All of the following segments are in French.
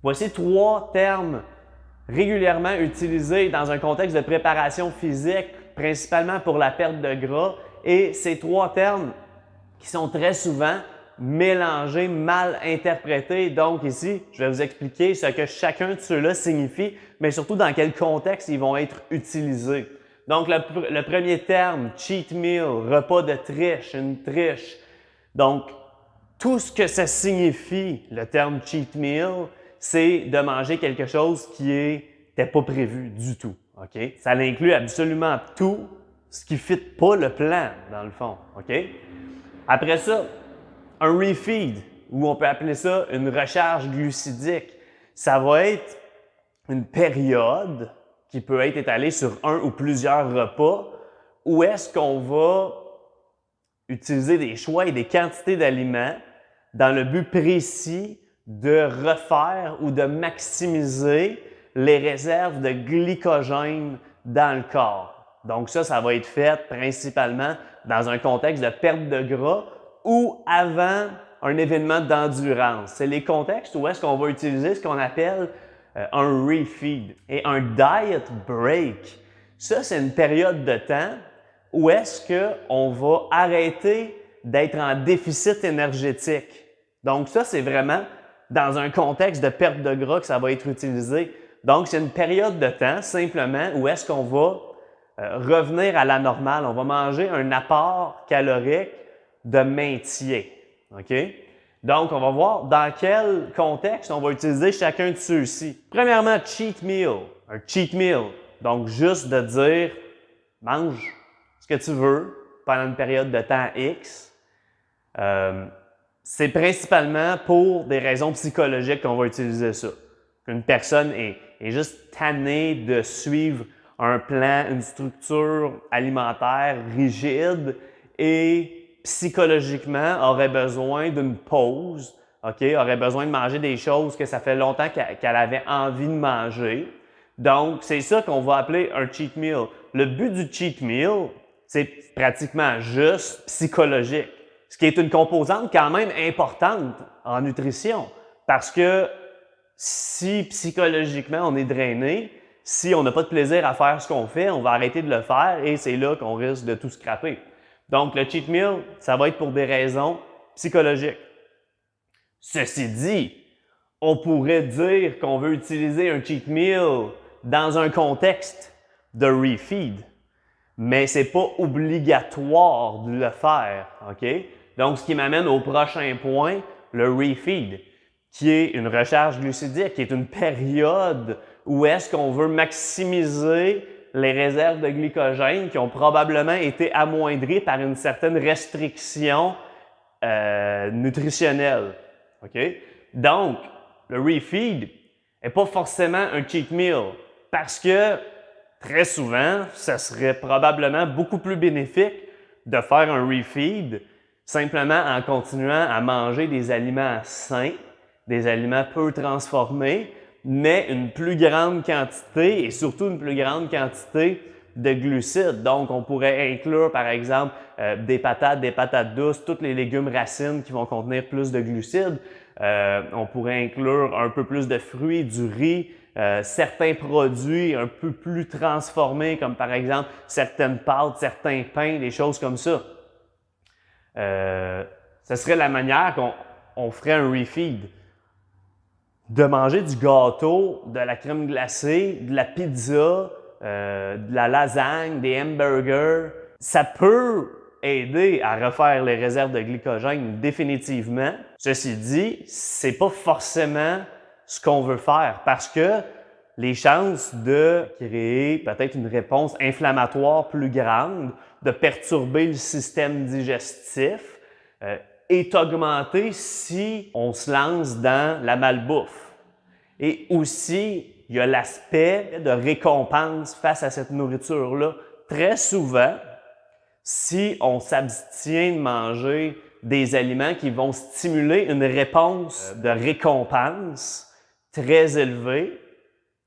Voici 3 termes régulièrement utilisés dans un contexte de préparation physique, principalement pour la perte de gras. Et ces 3 termes qui sont très souvent mélangés, mal interprétés. Donc ici, je vais vous expliquer ce que chacun de ceux-là signifie, mais surtout dans quel contexte ils vont être utilisés. Donc le premier terme, cheat meal, repas de triche, une triche. Donc, tout ce que ça signifie, le terme cheat meal, c'est de manger quelque chose qui n'était pas prévu du tout. Okay? Ça inclut absolument tout ce qui ne fit pas le plan, dans le fond. Okay? Après ça, un refeed, ou on peut appeler ça une recharge glucidique, ça va être une période qui peut être étalée sur un ou plusieurs repas où est-ce qu'on va utiliser des choix et des quantités d'aliments dans le but précis de refaire ou de maximiser les réserves de glycogène dans le corps. Donc ça va être fait principalement dans un contexte de perte de gras ou avant un événement d'endurance. C'est les contextes où est-ce qu'on va utiliser ce qu'on appelle un refeed et un diet break. Ça, c'est une période de temps où est-ce qu'on va arrêter d'être en déficit énergétique. Donc ça, c'est vraiment dans un contexte de perte de gras que ça va être utilisé. Donc, c'est une période de temps, simplement, où est-ce qu'on va revenir à la normale. On va manger un apport calorique de maintien. OK? Donc, on va voir dans quel contexte on va utiliser chacun de ceux-ci. Premièrement, cheat meal. Un cheat meal. Donc, juste de dire, mange ce que tu veux pendant une période de temps X. C'est principalement pour des raisons psychologiques qu'on va utiliser ça. Une personne est juste tannée de suivre un plan, une structure alimentaire rigide et psychologiquement aurait besoin d'une pause, aurait besoin de manger des choses que ça fait longtemps qu'elle avait envie de manger. Donc, c'est ça qu'on va appeler un cheat meal. Le but du cheat meal, c'est pratiquement juste psychologique, ce qui est une composante quand même importante en nutrition parce que si psychologiquement on est drainé, si on n'a pas de plaisir à faire ce qu'on fait, on va arrêter de le faire et c'est là qu'on risque de tout scraper. Donc, le cheat meal, ça va être pour des raisons psychologiques. Ceci dit, on pourrait dire qu'on veut utiliser un cheat meal dans un contexte de refeed, mais ce n'est pas obligatoire de le faire. Okay? Donc, ce qui m'amène au prochain point, le refeed, qui est une recharge glucidique, qui est une période où est-ce qu'on veut maximiser les réserves de glycogène qui ont probablement été amoindries par une certaine restriction nutritionnelle. Okay? Donc, le refeed n'est pas forcément un cheat meal parce que très souvent, ça serait probablement beaucoup plus bénéfique de faire un refeed simplement en continuant à manger des aliments sains, des aliments peu transformés, mais une plus grande quantité et surtout une plus grande quantité de glucides. Donc, on pourrait inclure, par exemple, des patates douces, tous les légumes racines qui vont contenir plus de glucides. On pourrait inclure un peu plus de fruits, du riz, certains produits un peu plus transformés, comme par exemple certaines pâtes, certains pains, des choses comme ça. Ce serait la manière qu'on ferait un refeed. De manger du gâteau, de la crème glacée, de la pizza, de la lasagne, des hamburgers, ça peut aider à refaire les réserves de glycogène définitivement. Ceci dit, c'est pas forcément ce qu'on veut faire parce que les chances de créer peut-être une réponse inflammatoire plus grande, de perturber le système digestif, est augmentée si on se lance dans la malbouffe. Et aussi, il y a l'aspect de récompense face à cette nourriture-là. Très souvent, si on s'abstient de manger des aliments qui vont stimuler une réponse de récompense très élevée,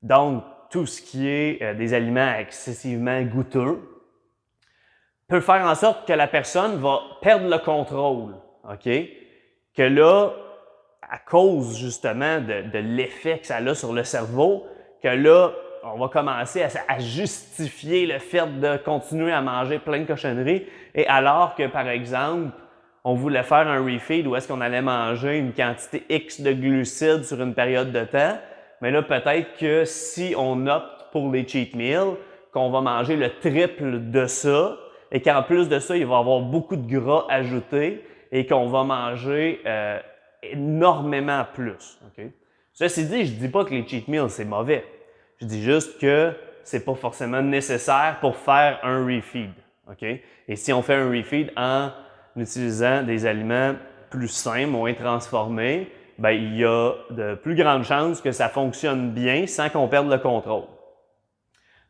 donc tout ce qui est des aliments excessivement goûteux, peut faire en sorte que la personne va perdre le contrôle. Okay? Que là, à cause justement de l'effet que ça a sur le cerveau, que là, on va commencer à justifier le fait de continuer à manger plein de cochonneries. Et alors que, par exemple, on voulait faire un refeed où est-ce qu'on allait manger une quantité X de glucides sur une période de temps, mais là, peut-être que si on opte pour les cheat meals, qu'on va manger le triple de ça et qu'en plus de ça, il va y avoir beaucoup de gras ajouté et qu'on va manger énormément plus. Okay? Ceci dit, je ne dis pas que les cheat meals, c'est mauvais. Je dis juste que c'est pas forcément nécessaire pour faire un refeed. Okay? Et si on fait un refeed en utilisant des aliments plus sains, moins transformés, ben, il y a de plus grandes chances que ça fonctionne bien sans qu'on perde le contrôle.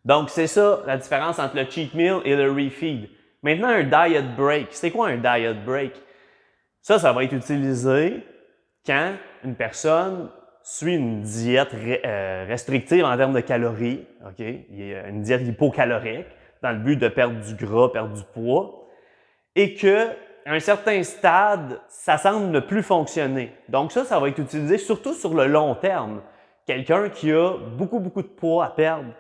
Donc, c'est ça la différence entre le cheat meal et le refeed. Maintenant, un diet break. C'est quoi un diet break? Ça va être utilisé quand une personne suit une diète restrictive en termes de calories, okay? Une diète hypocalorique, dans le but de perdre du gras, perdre du poids, et qu'à un certain stade, ça semble ne plus fonctionner. Donc ça va être utilisé surtout sur le long terme. Quelqu'un qui a beaucoup de poids à perdre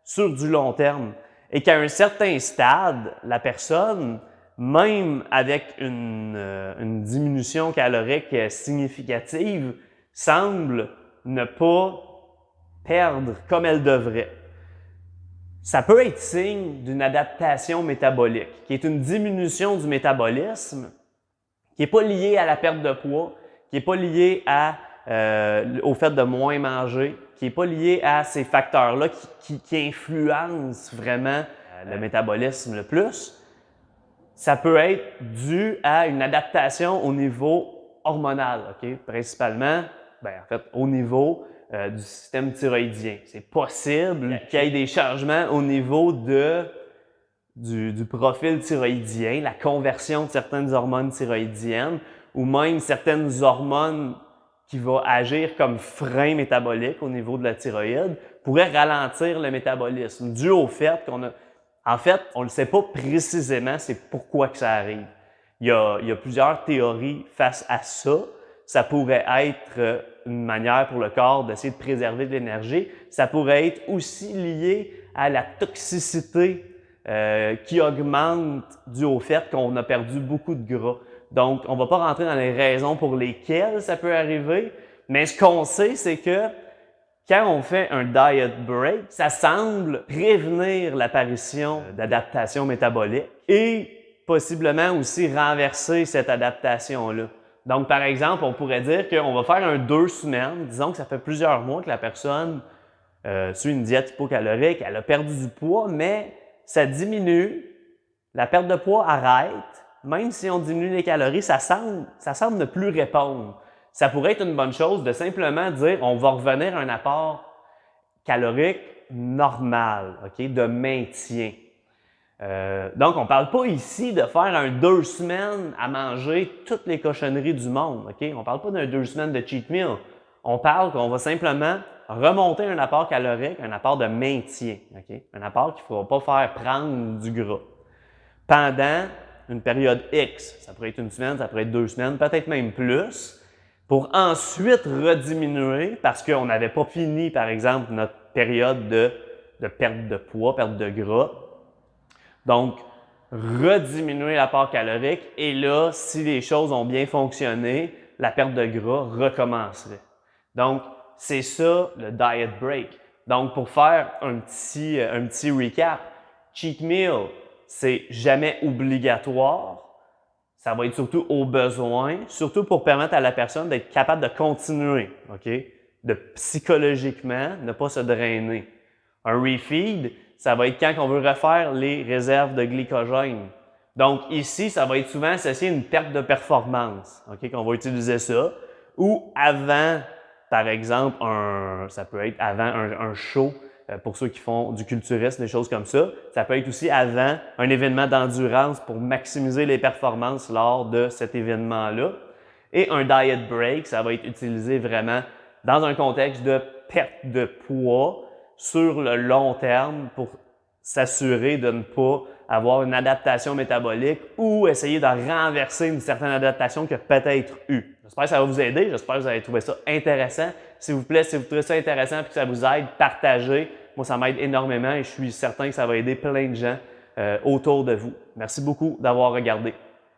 sur du long terme et qu'à un certain stade, la personne, même avec une diminution calorique significative, semble ne pas perdre comme elle devrait. Ça peut être signe d'une adaptation métabolique, qui est une diminution du métabolisme, qui n'est pas liée à la perte de poids, qui n'est pas liée au fait de moins manger, qui n'est pas liée à ces facteurs-là qui influencent vraiment le métabolisme le plus. Ça peut être dû à une adaptation au niveau hormonal, okay? Principalement, en fait, au niveau du système thyroïdien. C'est possible qu'il y ait des changements au niveau du profil thyroïdien, la conversion de certaines hormones thyroïdiennes ou même certaines hormones qui vont agir comme frein métabolique au niveau de la thyroïde pourraient ralentir le métabolisme dû au fait qu'on a... En fait, on ne sait pas précisément c'est pourquoi que ça arrive. Il y a plusieurs théories face à ça. Ça pourrait être une manière pour le corps d'essayer de préserver de l'énergie. Ça pourrait être aussi lié à la toxicité qui augmente dû au fait qu'on a perdu beaucoup de gras. Donc, on ne va pas rentrer dans les raisons pour lesquelles ça peut arriver, mais ce qu'on sait, c'est que quand on fait un diet break, ça semble prévenir l'apparition d'adaptations métaboliques et possiblement aussi renverser cette adaptation-là. Donc, par exemple, on pourrait dire qu'on va faire un 2 semaines. Disons que ça fait plusieurs mois que la personne suit une diète hypocalorique, elle a perdu du poids, mais ça diminue, la perte de poids arrête. Même si on diminue les calories, ça semble ne plus répondre. Ça pourrait être une bonne chose de simplement dire on va revenir à un apport calorique normal, okay, de maintien. Donc, on ne parle pas ici de faire un 2 semaines à manger toutes les cochonneries du monde. Okay? On ne parle pas d'un 2 semaines de cheat meal. On parle qu'on va simplement remonter un apport calorique, un apport de maintien. Okay? Un apport qui ne va pas faire prendre du gras. Pendant une période X, ça pourrait être une semaine, ça pourrait être 2 semaines, peut-être même plus, pour ensuite rediminuer parce qu'on n'avait pas fini, par exemple, notre période de perte de poids, perte de gras. Donc, rediminuer l'apport calorique et là, si les choses ont bien fonctionné, la perte de gras recommencerait. Donc, c'est ça le diet break. Donc, pour faire un petit recap, cheat meal, c'est jamais obligatoire. Ça va être surtout au besoin, surtout pour permettre à la personne d'être capable de continuer, okay? De psychologiquement ne pas se drainer. Un refeed, ça va être quand on veut refaire les réserves de glycogène. Donc ici, ça va être souvent associé à une perte de performance, okay? Qu'on va utiliser ça. Ou avant, par exemple, ça peut être avant un show, pour ceux qui font du culturisme, des choses comme ça. Ça peut être aussi avant un événement d'endurance pour maximiser les performances lors de cet événement-là. Et un diet break, ça va être utilisé vraiment dans un contexte de perte de poids sur le long terme pour s'assurer de ne pas avoir une adaptation métabolique ou essayer de renverser une certaine adaptation qu'il y a peut-être eu. J'espère que ça va vous aider. J'espère que vous allez trouver ça intéressant. S'il vous plaît, si vous trouvez ça intéressant et que ça vous aide, partagez. Moi, ça m'aide énormément et je suis certain que ça va aider plein de gens autour de vous. Merci beaucoup d'avoir regardé.